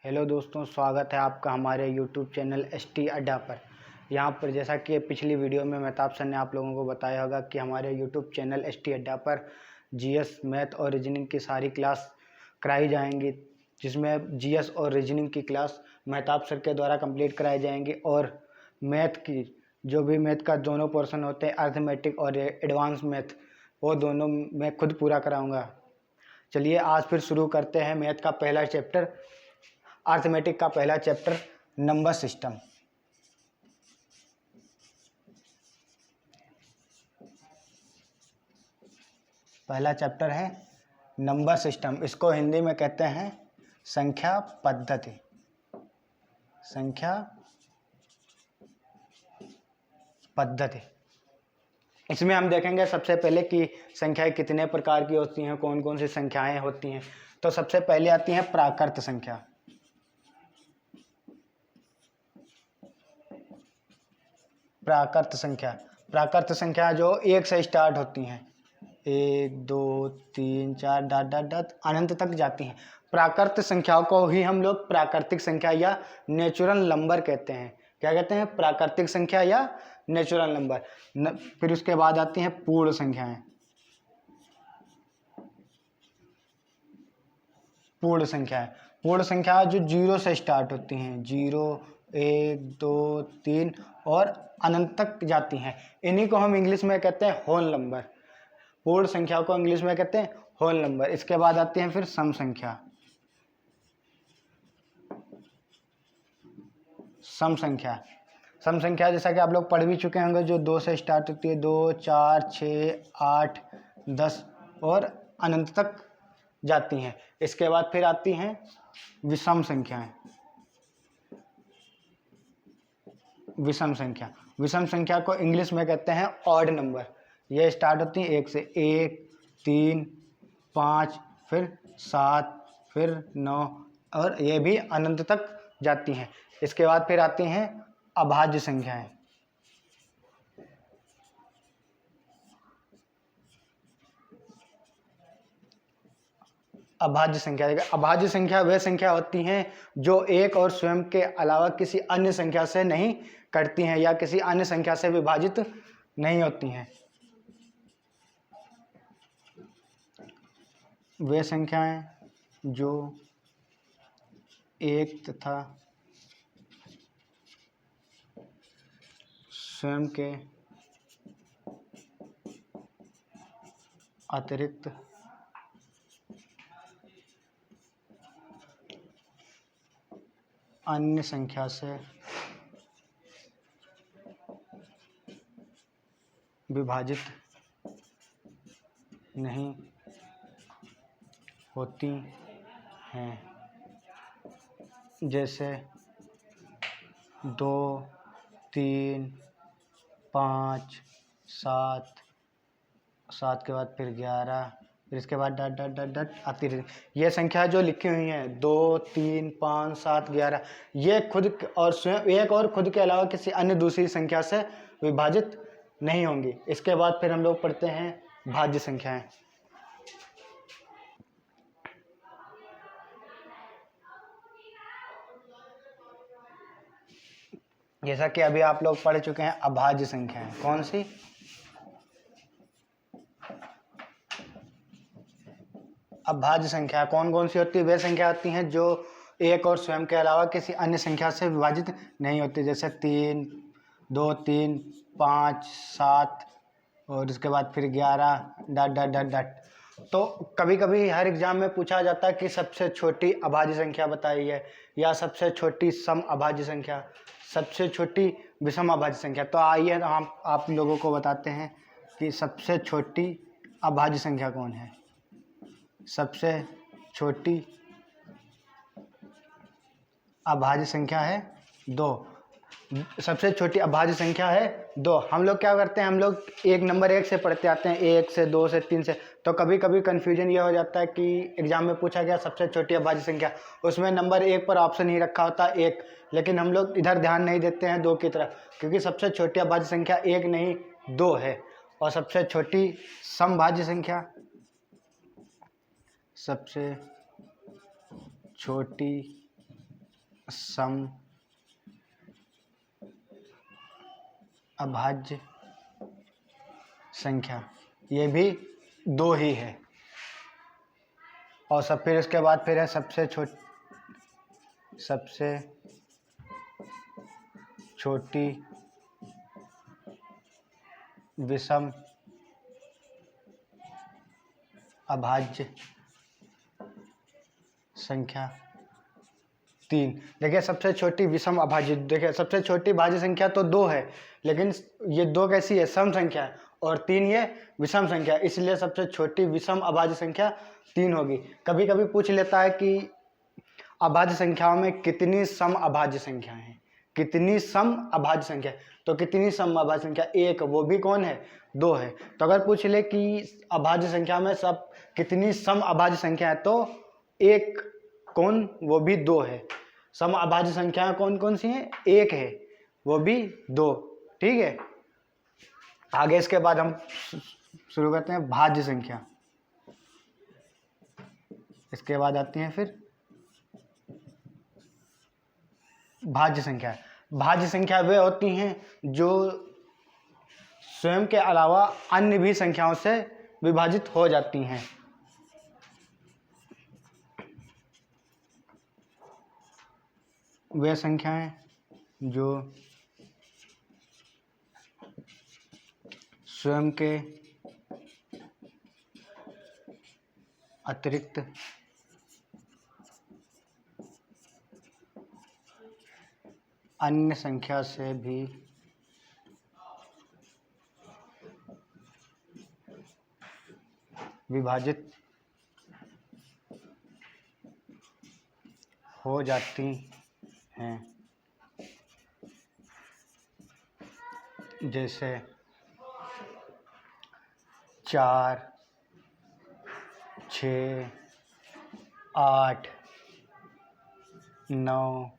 Hello दोस्तों, स्वागत है आपका हमारे यूट्यूब चैनल ST अड्डा पर। यहाँ पर जैसा कि पिछली वीडियो में मेहताब सर ने आप लोगों को बताया होगा कि हमारे यूट्यूब चैनल ST अड्डा पर GS मैथ और रीजनिंग की सारी क्लास कराई जाएंगी, जिसमें GS और रीजनिंग की क्लास मेहताब सर के द्वारा कंप्लीट कराई जाएंगी और मैथ की जो भी मैथ का दोनों पोर्शन होते हैं, अर्थमेटिक और एडवांस मैथ, वो दोनों मैं खुद पूरा कराऊँगा। चलिए आज फिर शुरू करते हैं मैथ का पहला चैप्टर, अर्थमेटिक का पहला चैप्टर नंबर सिस्टम। पहला चैप्टर है नंबर सिस्टम। इसको हिंदी में कहते हैं संख्या पद्धति। संख्या पद्धति। इसमें हम देखेंगे सबसे पहले कि संख्याएं कितने प्रकार की होती हैं, कौन कौन सी संख्याएं होती हैं। तो सबसे पहले आती है प्राकृत संख्या। प्राकृत संख्या, प्राकृत संख्या जो एक से स्टार्ट होती हैं, 1 2 3 4 डॉट डॉट डॉट अनंत तक जाती हैं। प्राकृत संख्याओं को ही हम लोग प्राकृतिक संख्या या नेचुरल नंबर कहते हैं। क्या कहते हैं? प्राकृतिक संख्या या नेचुरल नंबर। फिर उसके बाद आती हैं पूर्ण संख्याएं। पूर्ण संख्याएं, पूर्ण संख्या जो 0 से स्टार्ट होती हैं, 0 1 2 3 और अनंत तक जाती हैं। इन्हीं को हम इंग्लिश में कहते हैं होल नंबर। पूर्ण संख्या को इंग्लिश में कहते हैं होल नंबर। इसके बाद आती हैं फिर सम संख्या। सम संख्या, सम संख्या जैसा कि आप लोग पढ़ भी चुके होंगे, जो 2 से स्टार्ट होती है, 2 4 6 8 10 और अनंत तक जाती हैं। इसके बाद फिर आती हैं विषम संख्याएं। विषम संख्या, विषम संख्या को इंग्लिश में कहते हैं ऑड नंबर। ये स्टार्ट होती हैं 1 से, 1 3 5 फिर 7 फिर 9 और ये भी अनंत तक जाती हैं। इसके बाद फिर आती हैं अभाज्य संख्याएं। अभाज्य संख्या, अभाज्य संख्या वह संख्या होती हैं जो एक और स्वयं के अलावा किसी अन्य संख्या से नहीं कटती हैं या किसी अन्य संख्या से विभाजित नहीं होती हैं। वे संख्याएं जो एक तथा स्वयं के अतिरिक्त अन्य संख्या से विभाजित नहीं होती हैं, जैसे 2 3 5 7, 7 के बाद फिर 11, फिर इसके बाद डट डट डट डट आती रहती। ये संख्या जो लिखी हुई हैं 2 3 5 7 11, ये खुद और स्वयं एक और खुद के अलावा किसी अन्य दूसरी संख्या से विभाजित नहीं होंगी। इसके बाद फिर हम लोग पढ़ते हैं भाज्य संख्याएं। जैसा कि अभी आप लोग पढ़ चुके हैं अभाज्य संख्याएं। कौन सी? अभाज्य संख्या कौन कौन सी होती है? वे संख्या होती हैं जो एक और स्वयं के अलावा किसी अन्य संख्या से विभाजित नहीं होती, जैसे 3 2 3 5 7 और इसके बाद फिर 11 डट डट डट डट। तो कभी कभी हर एग्जाम में पूछा जाता है कि सबसे छोटी अभाज्य संख्या बताई है, या सबसे छोटी सम अभाज्य संख्या, सबसे छोटी विषम अभाज्य संख्या। तो आइए हम आप लोगों को बताते हैं कि सबसे छोटी अभाज्य संख्या कौन है। सबसे छोटी अभाज्य संख्या है 2। सबसे छोटी अभाज्य संख्या है 2। हम लोग क्या करते हैं, हम लोग एक नंबर 1 से पढ़ते आते हैं, 1 से 2 से 3 से। तो कभी कभी कन्फ्यूजन ये हो जाता है कि एग्जाम में पूछा गया सबसे छोटी अभाज्य संख्या, उसमें नंबर 1 पर ऑप्शन ही रखा होता है 1, लेकिन हम लोग इधर ध्यान नहीं देते हैं 2 की तरफ, क्योंकि सबसे छोटी अभाज्य संख्या 1 नहीं 2 है। और सबसे छोटी समभाज्य संख्या, सबसे छोटी सम अभाज्य संख्या, ये भी 2 ही है। और सब फिर इसके बाद फिर है सबसे छोटी विषम अभाज्य संख्या 3। देखिए सबसे छोटी विषम अभाज्य, देखिए सबसे छोटी भाज्य संख्या तो 2 है, लेकिन ये 2 कैसी है, सम संख्या है, और 3 ये विषम संख्या, इसलिए सबसे छोटी विषम अभाज्य संख्या 3 होगी। कभी कभी पूछ लेता है कि अभाज्य संख्याओं में कितनी सम अभाज्य संख्या हैं, कितनी सम अभाज्य संख्या, तो कितनी सम अभाज्य संख्या, 1, वो भी कौन है, 2 है। तो अगर पूछ ले कि अभाज्य संख्या में सब कितनी सम अभाज्य संख्या है, तो 1 कौन, वो भी 2 है। सम अभाज्य संख्याएं कौन कौन सी हैं, 1 है, वो भी 2। ठीक है, आगे इसके बाद हम शुरू करते हैं भाज्य संख्या। इसके बाद आती हैं फिर भाज्य संख्या। भाज्य संख्या वे होती हैं जो स्वयं के अलावा अन्य भी संख्याओं से विभाजित हो जाती हैं। वे संख्याएं जो स्वयं के अतिरिक्त अन्य संख्या से भी विभाजित हो जाती हैं, जैसे 4, 6, 8, 9,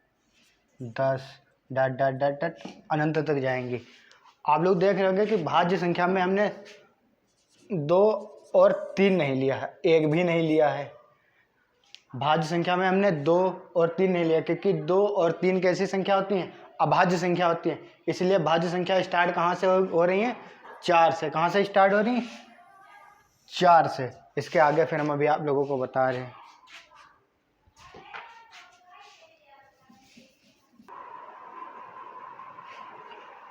10 डट डट डट डट अनंत तक जाएंगे। आप लोग देख रहे होंगे कि भाज्य संख्या में हमने 2 और 3 नहीं लिया है, 1 भी नहीं लिया है। भाज्य संख्या में हमने 2 और 3 नहीं लिया, क्योंकि 2 और 3 कैसी संख्या होती हैं, अभाज्य संख्या होती है। इसलिए भाज्य संख्या स्टार्ट कहाँ से हो रही है, 4 से। कहाँ से स्टार्ट हो रही है, 4 से। इसके आगे फिर हम अभी आप लोगों को बता रहे हैं।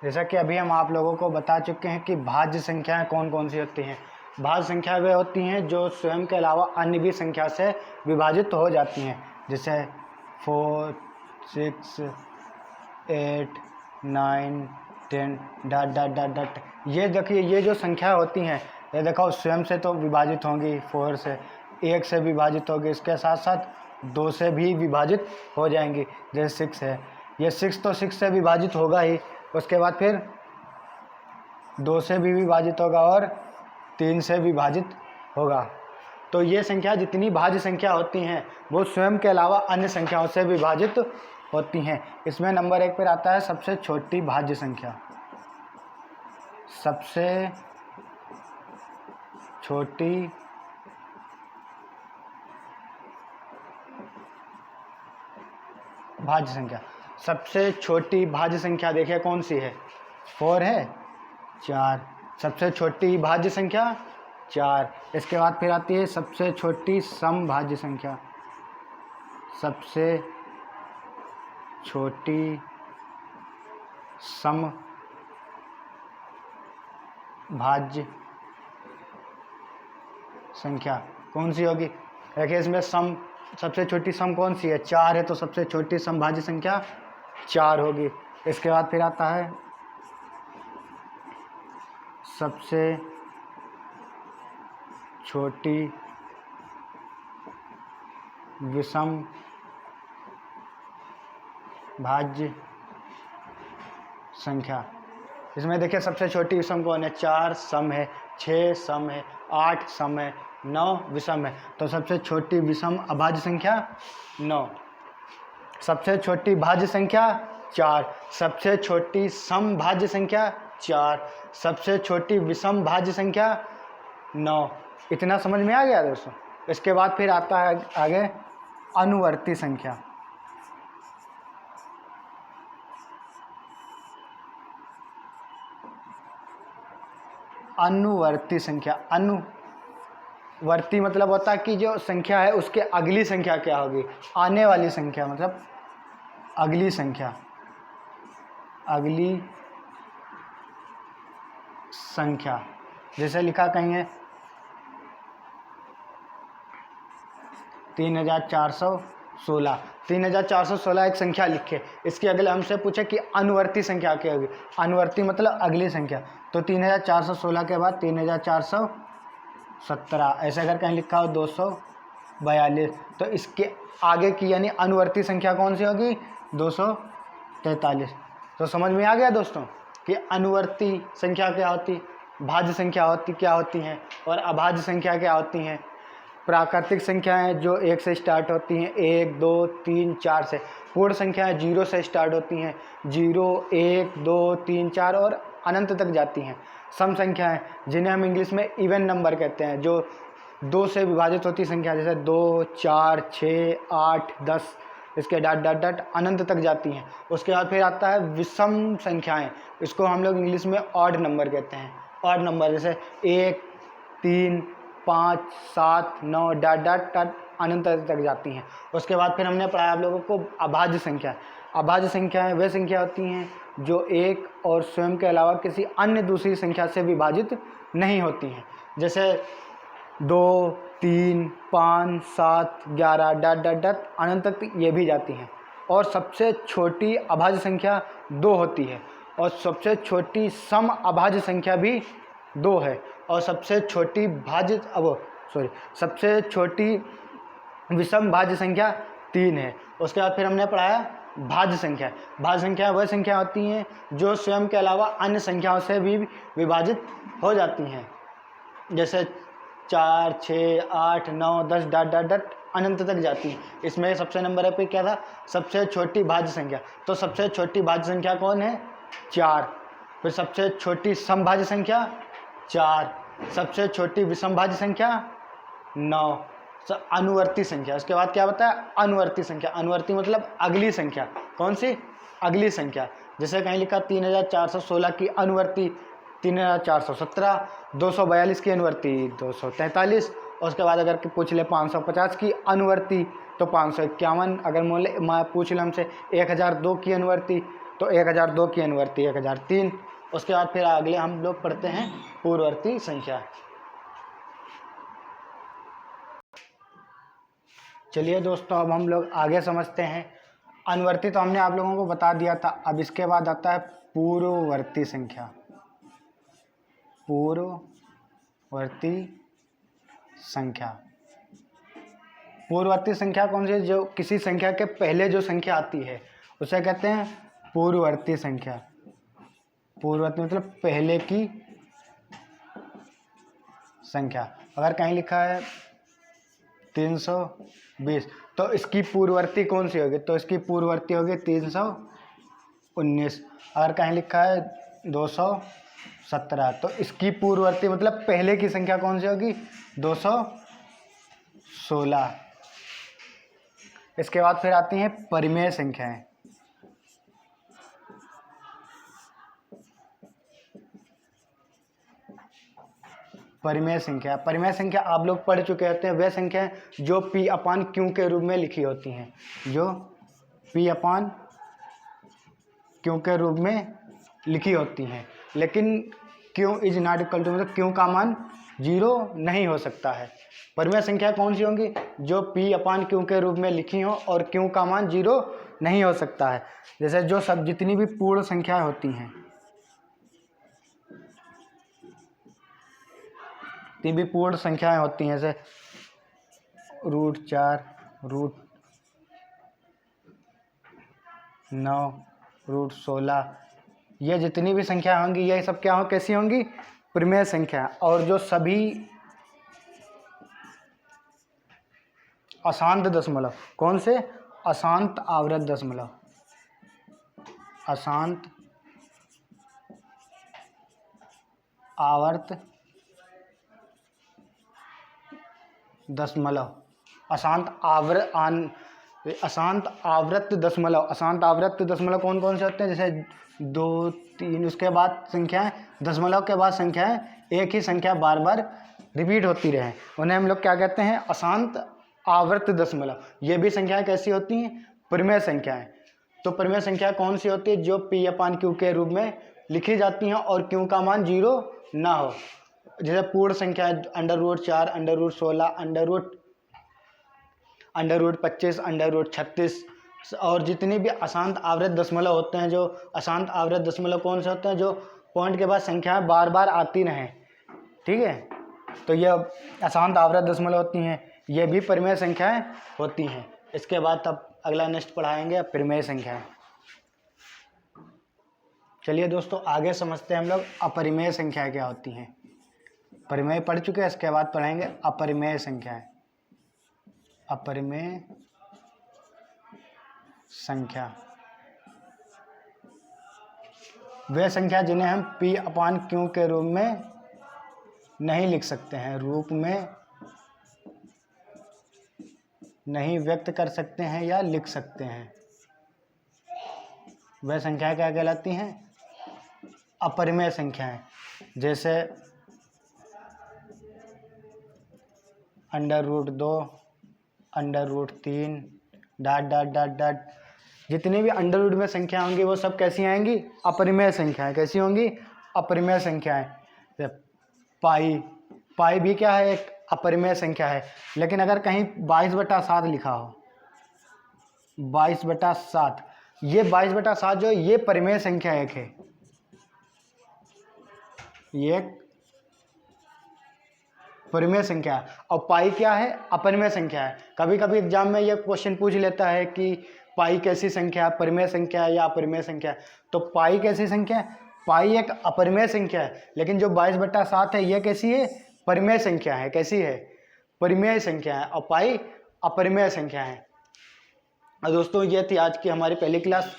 जैसा कि अभी हम आप लोगों को बता चुके हैं कि भाज्य संख्याएं कौन कौन सी होती हैं। भाज्य संख्या वे होती हैं जो स्वयं के अलावा अन्य भी संख्या से विभाजित हो जाती हैं, जैसे 4, 6, 8, 9, 10 डट डट डट डट। ये देखिए, ये जो संख्या होती हैं, ये देखो स्वयं से तो विभाजित होंगी, 4 से, 1 से विभाजित होगी, इसके साथ साथ 2 से भी विभाजित हो जाएंगी। जैसे 6 है, ये 6 तो 6 से विभाजित होगा ही, उसके बाद फिर 2 से भी विभाजित होगा और 3 से विभाजित होगा। तो ये संख्या जितनी भाज्य संख्या होती हैं वो स्वयं के अलावा अन्य संख्याओं से विभाजित होती हैं। इसमें नंबर 1 पर आता है सबसे छोटी भाज्य संख्या। सबसे छोटी भाज्य संख्या, सबसे छोटी भाज्य संख्या देखिए कौन सी है, 4 है, 4। सबसे छोटी भाज्य संख्या 4। इसके बाद फिर आती है सबसे छोटी सम भाज्य संख्या। सबसे छोटी सम भाज्य संख्या कौन सी होगी, देखिए इसमें सम, सबसे छोटी सम कौन सी है, 4 है, तो सबसे छोटी सम भाज्य संख्या 4 होगी। इसके बाद फिर आता है सबसे छोटी विषम भाज्य संख्या। इसमें देखिए सबसे छोटी विषम कौन है, 4 सम है, 6 सम है, 8 सम है, 9 विषम है, तो सबसे छोटी विषम अभाज्य संख्या 9। सबसे छोटी भाज्य संख्या 4, सबसे छोटी सम भाज्य संख्या 4, सबसे छोटी विषम भाज्य संख्या 9। इतना समझ में आ गया दोस्तों। इसके बाद फिर आता है आगे अनुवर्ती संख्या। अनुवर्ती संख्या। अनुवर्ती मतलब होता है कि जो संख्या है उसके अगली संख्या क्या होगी, आने वाली संख्या मतलब अगली संख्या, अगली संख्या। जैसे लिखा कहीं है 3416, 3416 एक संख्या लिखे, इसके अगले हमसे पूछे कि अनुवर्ती संख्या क्या होगी, अनुवर्ती मतलब अगली संख्या, तो 3416 के बाद 3417, ऐसे अगर कहीं लिखा हो 242, तो इसके आगे की यानी अनुवर्ती संख्या कौन सी होगी, 243। तो समझ में आ गया दोस्तों कि अनुवर्ती संख्या क्या होती, भाज्य संख्या क्या होती हैं और अभाज्य संख्या क्या होती हैं। प्राकृतिक संख्याएं जो 1 से स्टार्ट होती हैं, 1 2 3 4 से। पूर्ण संख्याएं 0 से स्टार्ट होती हैं, 0 1 2 3 4 और अनंत तक जाती हैं। सम संख्याएं जिन्हें हम इंग्लिश में इवन नंबर कहते हैं, जो 2 से विभाजित होती संख्या, जैसे 2 4 6 8 10, इसके डॉट डॉट डॉट अनंत तक जाती हैं। उसके बाद फिर आता है विषम संख्याएं, इसको हम लोग इंग्लिश में ऑड नंबर कहते हैं। ऑड नंबर जैसे 1 3 5 7 9 डॉट डॉट डॉट अनंत तक जाती हैं। उसके बाद फिर हमने पढ़ाया आप लोगों को अभाज्य संख्या। अभाज्य संख्याएं वे संख्या होती हैं जो एक और स्वयं के अलावा किसी अन्य दूसरी संख्या से विभाजित नहीं होती हैं, जैसे 2 3 5 7 11 डॉट डॉट डॉट अनंत तक ये भी जाती हैं। और सबसे छोटी अभाज्य संख्या 2 होती है, और सबसे छोटी सम अभाज्य संख्या भी 2 है, और सबसे छोटी सबसे छोटी विषम भाज्य संख्या 3 है। उसके बाद फिर हमने पढ़ाया भाज्य संख्या। भाज्य संख्या वह संख्या होती हैं जो स्वयं के अलावा अन्य संख्याओं से भी विभाजित हो जाती हैं, जैसे 4 6 8 9 10 डॉट डॉट डॉट अनंत तक जाती हैं। इसमें सबसे नंबर पे क्या था, सबसे छोटी भाज्य संख्या। तो सबसे छोटी भाज्य संख्या कौन है, 4। फिर सबसे छोटी समभाज्य संख्या 4, सबसे छोटी विषम भाज्य संख्या 9, अनुवर्ती संख्या। उसके बाद क्या बताया, अनुवर्ती संख्या। अनुवर्ती मतलब अगली संख्या, कौन सी, अगली संख्या। जैसे कहीं लिखा 3416 की अनुवर्ती 3417, 242 की अनुवर्ती 243। उसके बाद अगर पूछ ले 550 की अनुवर्ती तो 551। अगर पूछ ले हमसे 1002 की अनुवर्ती तो 1002 की अनुवर्ती 1003। उसके बाद फिर अगले हम लोग पढ़ते हैं पूर्ववर्ती संख्या। चलिए दोस्तों, अब हम लोग आगे समझते हैं। अनुवर्ती तो हमने आप लोगों को बता दिया था। अब इसके बाद आता है पूर्ववर्ती संख्या। पूर्ववर्ती संख्या। पूर्ववर्ती संख्या कौन सी है, जो किसी संख्या के पहले जो संख्या आती है उसे कहते हैं पूर्ववर्ती संख्या। पूर्ववर्ती मतलब पहले की संख्या। अगर कहीं लिखा है 320 तो इसकी पूर्ववर्ती कौन सी होगी, तो इसकी पूर्ववर्ती होगी 319। अगर कहीं लिखा है 217 तो इसकी पूर्ववर्ती मतलब पहले की संख्या कौन सी होगी, 216। इसके बाद फिर आती हैं परिमेय संख्याएं। परिमेय संख्या। परिमेय संख्या आप लोग पढ़ चुके होते हैं। वे संख्याएं जो P अपान Q के रूप में लिखी होती हैं, जो P अपान Q के रूप में लिखी होती हैं, लेकिन Q is not equal to मतलब Q का मान 0 नहीं हो सकता है। परिमेय संख्या कौन सी होंगी, जो P अपान Q के रूप में लिखी हो और Q का मान 0 नहीं हो सकता है। जैसे जो सब जितनी भी पूर्ण संख्याएं होती हैं, जितनी भी पूर्ण संख्याएं होती हैं, जैसे √4, √9, √16, ये जितनी भी संख्या होंगी ये सब क्या हो, कैसी होंगी, परिमेय संख्या। और जो सभी अशांत दशमलव, कौन से, अशांत आवर्त दशमलव, अशांत आवर्त दशमलव, अशांत आवर्त दशमलव। अशांत आवर्त दशमलव कौन कौन से होते हैं, जैसे 2 3, उसके बाद संख्याएं, दशमलव के बाद संख्याएं एक ही संख्या बार बार रिपीट होती रहे, उन्हें हम लोग क्या कहते हैं, अशांत आवर्त दशमलव। ये भी संख्याएं कैसी होती हैं, परिमेय संख्याएं। तो परिमेय संख्या कौन सी होती है, जो P/Q के रूप में लिखी जाती हैं और Q का मान 0 ना हो। जैसे पूर्ण संख्या √4, √16, √25, √36, और जितनी भी अशांत आवर्त दशमलव होते हैं, जो अशांत आवर्त दशमलव कौन से होते हैं, जो पॉइंट के बाद संख्याएं बार बार आती रहें, ठीक है। तो ये अशांत आवर्त दशमलव होती हैं, ये भी परिमेय संख्याएं होती हैं। इसके बाद तब अगला नेक्स्ट पढ़ाएंगे परिमेय संख्याएं। चलिए दोस्तों आगे समझते हैं हम लोग अपरिमेय संख्याएं क्या होती हैं। परिमेय पढ़ चुके हैं, इसके बाद पढ़ेंगे अपरिमेय संख्याएं। अपरिमेय संख्या वे संख्या जिन्हें हम P/Q के रूप में नहीं लिख सकते हैं, रूप में नहीं व्यक्त कर सकते हैं या लिख सकते हैं, वे संख्या क्या कहलाती हैं, अपरिमेय संख्याएं। जैसे √2, √3, ... जितनी भी अंडर रूट में संख्या होंगी वो सब कैसी आएंगी, अपरिमेय संख्याएं। कैसी होंगी, अपरिमेय संख्याएं। पाई भी क्या है, एक अपरिमेय संख्या है। लेकिन अगर कहीं 22/7 लिखा हो, 22/7, ये 22/7 जो ये परिमेय संख्या एक है, ये परिमेय संख्या है। और पाई क्या है, अपरिमेय संख्या है। कभी कभी एग्जाम में ये क्वेश्चन पूछ लेता है कि पाई कैसी संख्या है, परिमेय संख्या है या अपरिमेय संख्या है। तो पाई कैसी संख्या है, पाई एक अपरिमेय संख्या है। लेकिन जो 22/7 है ये कैसी है, परिमेय संख्या है। कैसी है, परिमेय संख्या है। और पाई अपरिमेय संख्या है। और दोस्तों ये थी आज की हमारी पहली क्लास।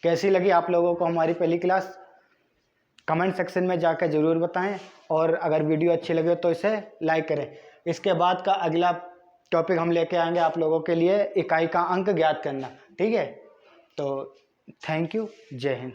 कैसी लगी आप लोगों को हमारी पहली क्लास, कमेंट सेक्शन में जाकर ज़रूर बताएं। और अगर वीडियो अच्छी लगे तो इसे लाइक करें। इसके बाद का अगला टॉपिक हम लेके आएंगे आप लोगों के लिए इकाई का अंक ज्ञात करना, ठीक है। तो थैंक यू, जय हिंद।